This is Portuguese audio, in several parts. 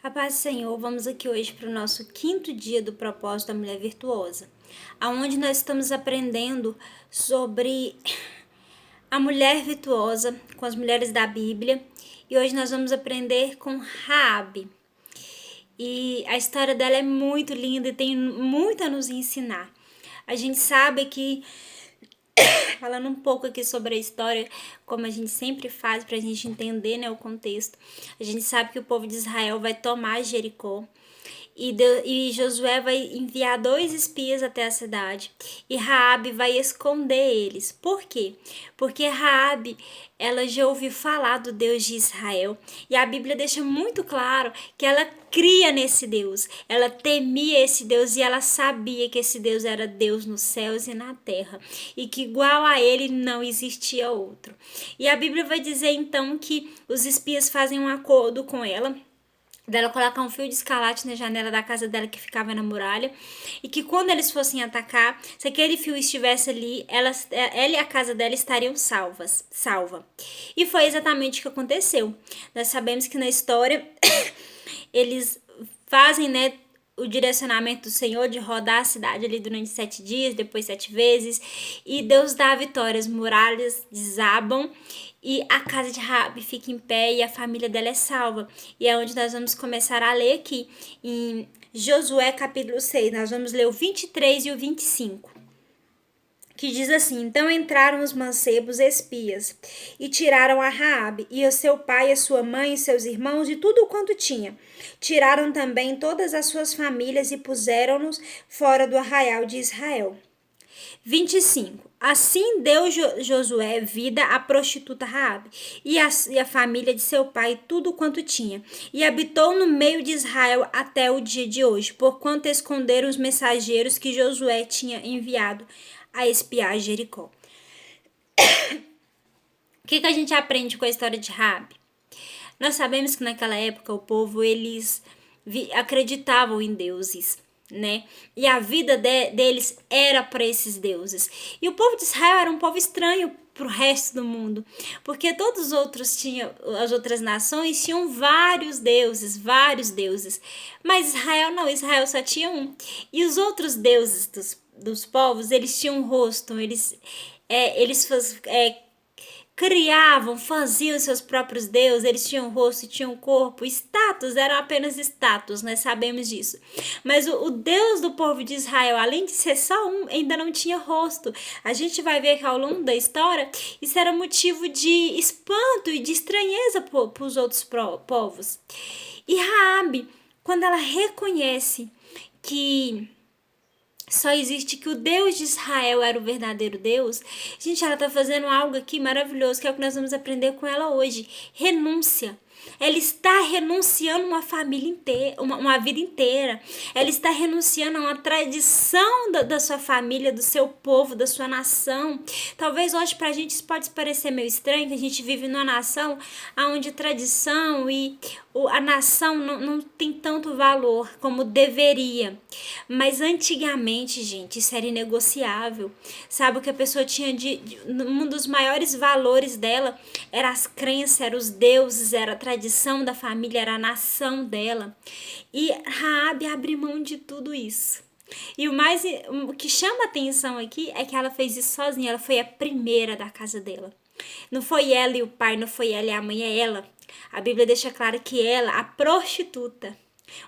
A paz do Senhor, vamos aqui hoje para o nosso 5º dia do propósito da mulher virtuosa, aonde nós estamos aprendendo sobre a mulher virtuosa com as mulheres da Bíblia, e hoje nós vamos aprender com Raabe. E a história dela é muito linda e tem muito a nos ensinar. A gente sabe que, falando um pouco aqui sobre a história, como a gente sempre faz para a gente entender, né, o contexto, a gente sabe que o povo de Israel vai tomar Jericó. E Josué vai enviar 2 espias até a cidade e Raabe vai esconder eles. Por quê? Porque Raabe, ela já ouviu falar do Deus de Israel e a Bíblia deixa muito claro que ela cria nesse Deus, ela temia esse Deus e ela sabia que esse Deus era Deus nos céus e na terra e que igual a ele não existia outro. E a Bíblia vai dizer então que os espias fazem um acordo com ela, dela colocar um fio de escarlate na janela da casa dela que ficava na muralha, e que quando eles fossem atacar, se aquele fio estivesse ali, ela e a casa dela estariam salva. E foi exatamente o que aconteceu. Nós sabemos que na história eles fazem, né, o direcionamento do Senhor de rodar a cidade ali durante 7 dias, depois 7 vezes, e Deus dá a vitória, as muralhas desabam e a casa de Raabe fica em pé e a família dela é salva. E é onde nós vamos começar a ler aqui em Josué capítulo 6, nós vamos ler o 23 e o 25. Que diz assim: então entraram os mancebos espias e tiraram a Raabe e o seu pai, a sua mãe e seus irmãos e tudo quanto tinha. Tiraram também todas as suas famílias e puseram-nos fora do arraial de Israel. 25. Assim deu Josué vida à prostituta Raabe e a família de seu pai tudo quanto tinha, e habitou no meio de Israel até o dia de hoje, porquanto esconderam os mensageiros que Josué tinha enviado a espiar Jericó. O que a gente aprende com a história de Raabe? Nós sabemos que naquela época o povo, eles acreditavam em deuses, né? E a vida deles era para esses deuses. E o povo de Israel era um povo estranho para o resto do mundo, porque todos os outros tinham, as outras nações tinham vários deuses, mas Israel não, Israel só tinha um. E os outros deuses dos povos, eles tinham um rosto, eles criavam, faziam seus próprios deuses, eles tinham rosto, tinham corpo, status, eram apenas status, nós sabemos disso. Mas o Deus do povo de Israel, além de ser só um, ainda não tinha rosto. A gente vai ver que ao longo da história, isso era motivo de espanto e de estranheza para os outros povos. E Raabe, quando ela reconhece que só existe que o Deus de Israel era o verdadeiro Deus, gente, ela tá fazendo algo aqui maravilhoso, que é o que nós vamos aprender com ela hoje. Renúncia. Ela está renunciando uma família inteira, uma vida inteira. Ela está renunciando a uma tradição da sua família, do seu povo, da sua nação. Talvez hoje pra gente isso pode parecer meio estranho, que a gente vive numa nação onde tradição e a nação não tem tanto valor como deveria. Mas antigamente, gente, isso era inegociável. Sabe, o que a pessoa tinha um dos maiores valores dela era as crenças, eram os deuses, era a tradição da família, era a nação dela. E Raabe abre mão de tudo isso. E o que chama atenção aqui é que ela fez isso sozinha, ela foi a primeira da casa dela. Não foi ela e o pai, não foi ela e a mãe, é ela. A Bíblia deixa claro que ela, a prostituta,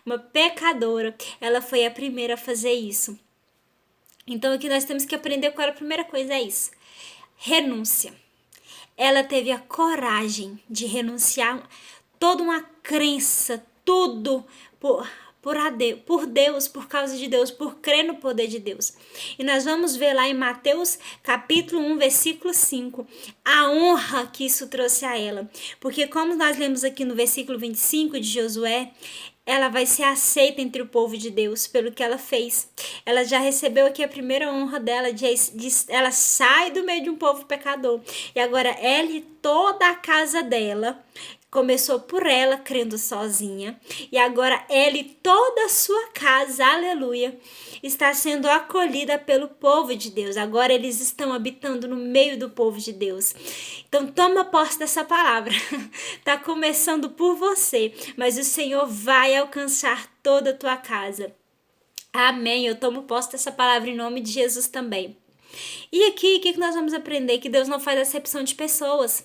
uma pecadora, ela foi a primeira a fazer isso. Então o que nós temos que aprender com ela, a primeira coisa é isso: renúncia. Ela teve a coragem de renunciar toda uma crença, tudo por Deus, por causa de Deus, por crer no poder de Deus. E nós vamos ver lá em Mateus capítulo 1, versículo 5, a honra que isso trouxe a ela. Porque como nós lemos aqui no versículo 25 de Josué, ela vai ser aceita entre o povo de Deus pelo que ela fez. Ela já recebeu aqui a primeira honra dela, ela sai do meio de um povo pecador. E agora ela e toda a casa dela Começou por ela, crendo sozinha, e agora ela e toda a sua casa, aleluia, está sendo acolhida pelo povo de Deus. Agora eles estão habitando no meio do povo de Deus. Então toma posse dessa palavra. Está começando por você, mas o Senhor vai alcançar toda a tua casa. Amém. Eu tomo posse dessa palavra em nome de Jesus também. E aqui, o que nós vamos aprender? Que Deus não faz acepção de pessoas.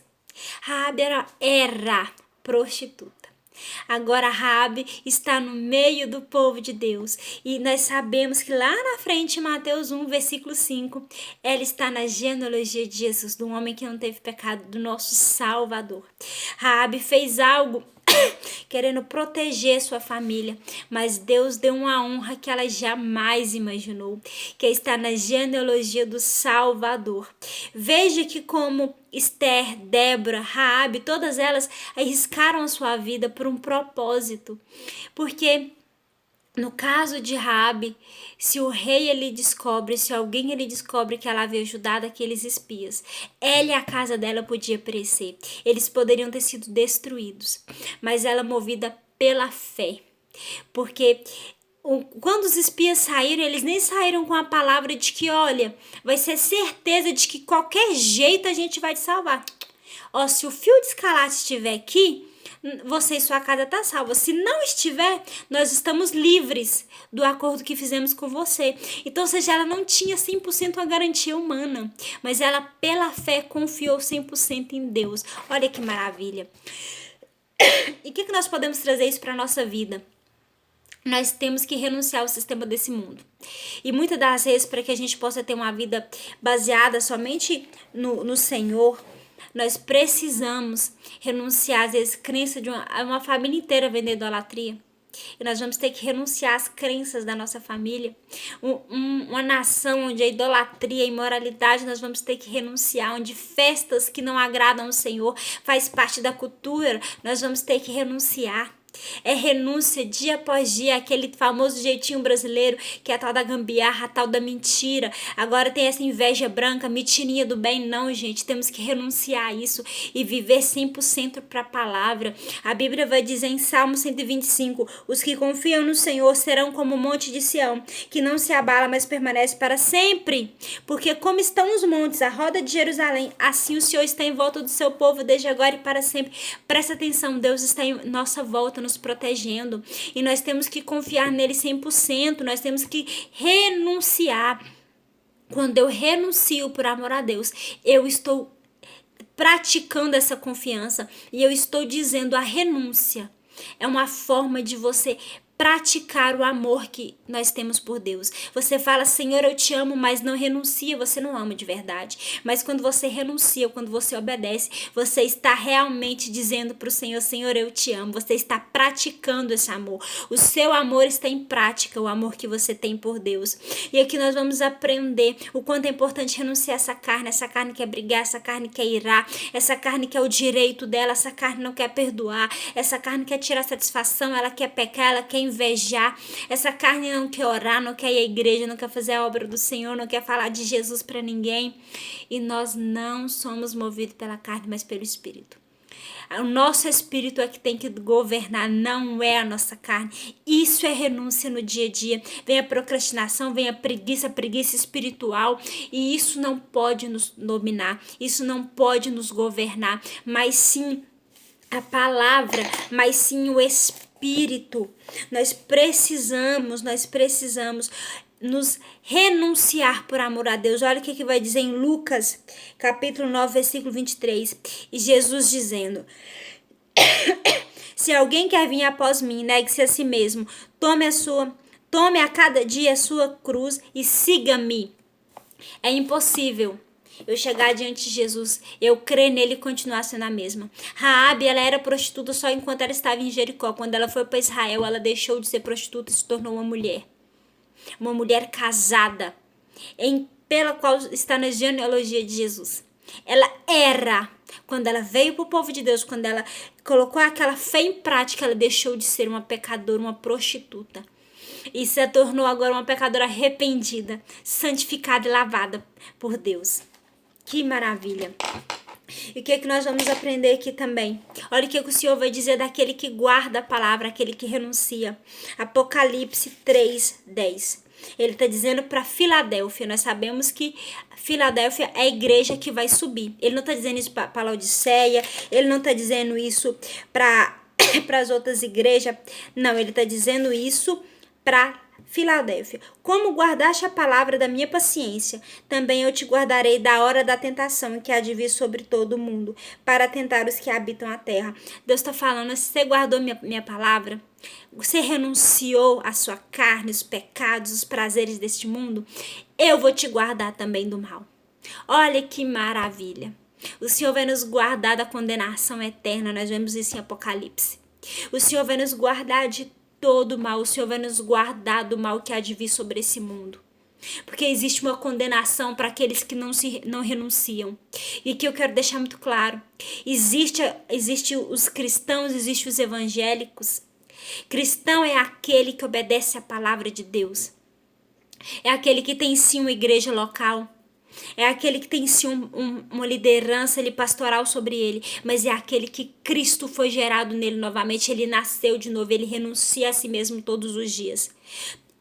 Raabe era prostituta. Agora Raabe está no meio do povo de Deus. E nós sabemos que lá na frente, em Mateus 1, versículo 5, ela está na genealogia de Jesus, do homem que não teve pecado, do nosso Salvador. Raabe fez algo querendo proteger sua família, mas Deus deu uma honra que ela jamais imaginou, que está na genealogia do Salvador. Veja que como Esther, Débora, Raabe, todas elas arriscaram a sua vida por um propósito, porque no caso de Raabe, se o rei ele descobre, se alguém ele descobre que ela havia ajudado aqueles espias, ela e a casa dela podia perecer. Eles poderiam ter sido destruídos, mas ela movida pela fé. Porque quando os espias saíram, eles nem saíram com a palavra de que, olha, vai ser certeza de que qualquer jeito a gente vai te salvar. Ó, se o fio de escarlate estiver aqui, você e sua casa está salva. Se não estiver, nós estamos livres do acordo que fizemos com você. Então, ou seja, ela não tinha 100% a garantia humana, mas ela, pela fé, confiou 100% em Deus. Olha que maravilha. E o que nós podemos trazer isso para a nossa vida? Nós temos que renunciar ao sistema desse mundo. E muitas das vezes, para que a gente possa ter uma vida baseada somente no Senhor, nós precisamos renunciar, às vezes, crença de uma família inteira vem da idolatria. E nós vamos ter que renunciar às crenças da nossa família. Uma nação onde a idolatria, a imoralidade, nós vamos ter que renunciar. Onde festas que não agradam ao Senhor faz parte da cultura, nós vamos ter que renunciar. É renúncia dia após dia, aquele famoso jeitinho brasileiro que é a tal da gambiarra, a tal da mentira. Agora tem essa inveja branca, mentirinha do bem. Não, gente, temos que renunciar a isso e viver 100% para a palavra. A Bíblia vai dizer em Salmo 125, os que confiam no Senhor serão como o monte de Sião, que não se abala, mas permanece para sempre. Porque como estão os montes, a roda de Jerusalém, assim o Senhor está em volta do seu povo desde agora e para sempre. Presta atenção, Deus está em nossa volta, nos protegendo, e nós temos que confiar nele 100%, nós temos que renunciar. Quando eu renuncio por amor a Deus, eu estou praticando essa confiança, e eu estou dizendo a renúncia é uma forma de você praticar o amor que nós temos por Deus. Você fala, Senhor, eu te amo, mas não renuncia, você não ama de verdade. Mas quando você renuncia, quando você obedece, você está realmente dizendo para o Senhor, Senhor, eu te amo. Você está praticando esse amor. O seu amor está em prática, o amor que você tem por Deus. E aqui nós vamos aprender o quanto é importante renunciar essa carne quer brigar, essa carne quer irar, essa carne quer o direito dela, essa carne não quer perdoar, essa carne quer tirar satisfação, ela quer pecar, ela quer invejar, essa carne não quer orar, não quer ir à igreja, não quer fazer a obra do Senhor, não quer falar de Jesus para ninguém. E nós não somos movidos pela carne, mas pelo Espírito. O nosso Espírito é que tem que governar, não é a nossa carne. Isso é renúncia no dia a dia. Vem a procrastinação, vem a preguiça espiritual, e isso não pode nos dominar, isso não pode nos governar, mas sim a palavra, mas sim o Espírito. Nós precisamos nos renunciar por amor a Deus. Olha o que vai dizer em Lucas, capítulo 9, versículo 23. E Jesus dizendo, se alguém quer vir após mim, negue-se a si mesmo, tome a cada dia a sua cruz e siga-me. É impossível eu chegar diante de Jesus, eu crer nele e continuar sendo a mesma. Raabe, ela era prostituta só enquanto ela estava em Jericó. Quando ela foi para Israel, ela deixou de ser prostituta e se tornou uma mulher casada, pela qual está na genealogia de Jesus. Ela era, quando ela veio para o povo de Deus, quando ela colocou aquela fé em prática, ela deixou de ser uma pecadora, uma prostituta, e se tornou agora uma pecadora arrependida, santificada e lavada por Deus. Que maravilha! E o que é que nós vamos aprender aqui também? Olha o que o Senhor vai dizer daquele que guarda a palavra, aquele que renuncia. Apocalipse 3:10. Ele está dizendo para Filadélfia. Nós sabemos que Filadélfia é a igreja que vai subir. Ele não está dizendo isso para Laodiceia. Ele não está dizendo isso para as outras igrejas. Não, ele está dizendo isso para Filadélfia. Como guardaste a palavra da minha paciência, também eu te guardarei da hora da tentação que há de vir sobre todo o mundo, para tentar os que habitam a terra. Deus está falando, se você guardou minha palavra, você renunciou à sua carne, os pecados, os prazeres deste mundo, eu vou te guardar também do mal. Olha que maravilha. O Senhor vai nos guardar da condenação eterna, nós vemos isso em Apocalipse. O Senhor vai nos guardar de todo mal, o Senhor vai nos guardar do mal que há de vir sobre esse mundo. Porque existe uma condenação para aqueles que não renunciam. E aqui eu quero deixar muito claro. Existe os cristãos, existe os evangélicos. Cristão é aquele que obedece à palavra de Deus. É aquele que tem sim uma igreja local. É aquele que tem sim uma liderança pastoral sobre ele, mas é aquele que Cristo foi gerado nele novamente, ele nasceu de novo, ele renuncia a si mesmo todos os dias.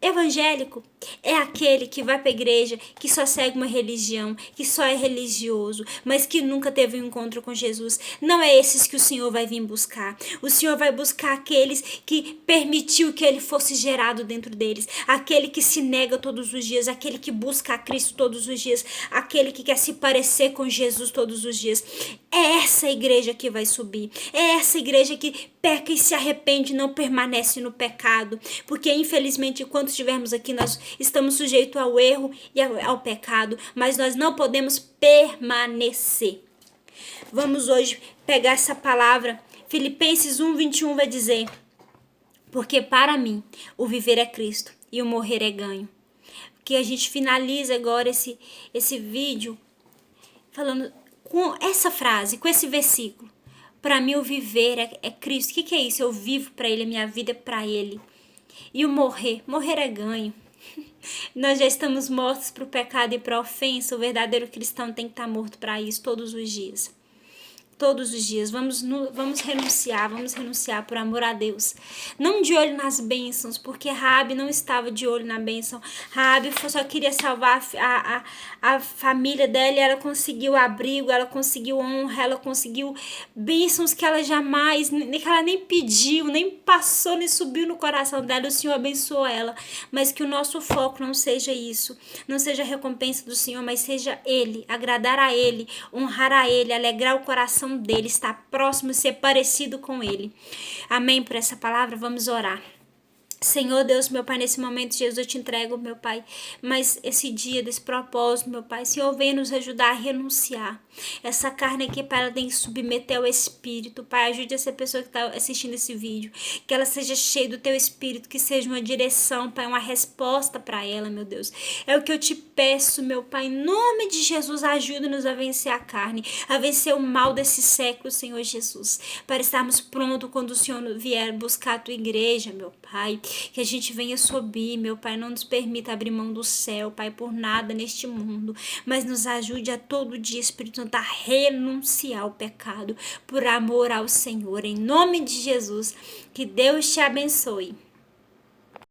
Evangélico é aquele que vai para a igreja, que só segue uma religião, que só é religioso, mas que nunca teve um encontro com Jesus. Não é esses que o Senhor vai vir buscar. O Senhor vai buscar aqueles que permitiu que ele fosse gerado dentro deles. Aquele que se nega todos os dias, aquele que busca a Cristo todos os dias, aquele que quer se parecer com Jesus todos os dias. É essa igreja que vai subir. É essa igreja que peca e se arrepende, não permanece no pecado. Porque infelizmente, enquanto estivermos aqui, nós estamos sujeitos ao erro e ao pecado, mas nós não podemos permanecer. Vamos hoje pegar essa palavra. Filipenses 1:21 vai dizer: porque para mim o viver é Cristo e o morrer é ganho. Que a gente finaliza agora esse vídeo falando com essa frase, com esse versículo. Para mim o viver é Cristo. O que é isso? Eu vivo para Ele, a minha vida é para Ele. E o morrer é ganho. Nós já estamos mortos para o pecado e para a ofensa. O verdadeiro cristão tem que estar morto para isso todos os dias. Todos os dias, vamos renunciar por amor a Deus. Não de olho nas bênçãos, porque Raabe não estava de olho na bênção. Raabe só queria salvar a família dela e ela conseguiu abrigo, ela conseguiu honra, ela conseguiu bênçãos que ela jamais, que ela nem pediu, nem passou, nem subiu no coração dela. O Senhor abençoou ela, mas que o nosso foco não seja isso, não seja a recompensa do Senhor, mas seja Ele, agradar a Ele, honrar a Ele, alegrar o coração dele, estar próximo, ser parecido com ele. Amém por essa palavra? Vamos orar. Senhor Deus, meu Pai, nesse momento, Jesus, eu te entrego, meu Pai, mas esse dia, desse propósito, meu Pai, Senhor, venha nos ajudar a renunciar. Essa carne aqui, Pai, ela tem que submeter ao Espírito, Pai, ajude essa pessoa que está assistindo esse vídeo, que ela seja cheia do Teu Espírito, que seja uma direção, Pai, uma resposta para ela, meu Deus. É o que eu te peço, meu Pai, em nome de Jesus, ajuda-nos a vencer a carne, a vencer o mal desse século, Senhor Jesus, para estarmos prontos quando o Senhor vier buscar a Tua igreja, meu Pai. Que a gente venha subir, meu Pai, não nos permita abrir mão do céu, Pai, por nada neste mundo, mas nos ajude a todo dia, Espírito Santo, a renunciar ao pecado, por amor ao Senhor, em nome de Jesus, que Deus te abençoe.